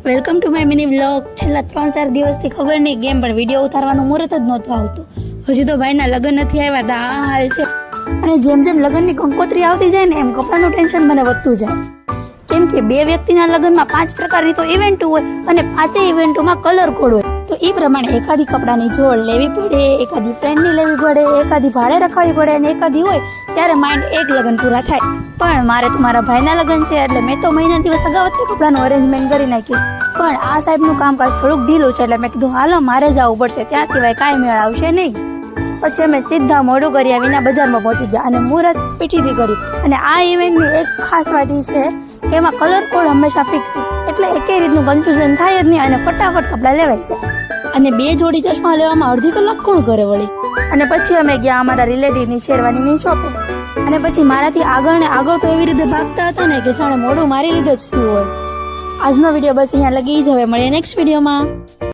Welcome to my mini vlog. છેલ્લા 3-4 દિવસથી ખબર નહીં કેમ પણ વિડીયો ઉતારવાનું મુહૂર્ત જ નહોતો આવતો. હજી તો ભાઈના લગ્ન નથી આવ્યા તો આ હાલ છે. અને જેમ જેમ લગ્નની કંકોત્રી આવતી જાય ને એમ કપડાનું ટેન્શન મને વધતું જાય. કેમ કે 2 વ્યક્તિના લગ્નમાં 5 પ્રકારની તો ઇવેન્ટ હોય અને 5 ઇવેન્ટોમાં કલર કોડ હોય. તો એ પ્રમાણે એકાદી કપડાની જોડ લેવી પડે, એકાદી ફ્રેન્ડની લેવી પડે, એકાદી ભાડે રખાવી પડે અને એકાદી હોય ત્યારે માઇન્ડ એક લગ્ન પૂરા થાય. પણ મારે તો મારા ભાઈના લગ્ન છે એટલે મેં તો મહિના દિવસ અગાઉ જ કપડાનું અરેન્જમેન્ટ કરી નાખ્યું. પણ આ સાહેબનું કામકાજ થોડુંક ઢીલું છે એટલે મેં કીધું હાલો મારે જવું પડશે, ત્યાં સિવાય કાંઈ મેળ આવશે નહીં. પછી અમે સીધા મોડું કર્યા વિના બજારમાં પહોંચી ગયા અને મુહૂર્ત પીઠીથી કર્યું. અને આ ઇવેન્ટની એક ખાસ વાત એ છે કે એમાં કલર કોડ હંમેશા ફિક્સ હોય એટલે એકે રીતનું કન્ફ્યુઝન થાય જ નહીં અને ફટાફટ કપડાં લેવાય છે. અને 2 જોડી ચશ્મા લેવામાં અડધી કલાક કોણ કરે વળી. અને પછી અમે ગયા અમારા રિલેટિવની શેરવાનીની શોપે. અને પછી મારાથી આગળ ને આગળ તો એવી રીતે ભાગતા હતા ને કે જાણે મોઢું મારી લીધે જ થયું હોય. આજનો વિડીયો બસ અહીંયા લગી જ. હવે મળીએ નેક્સ્ટ વિડીયોમાં.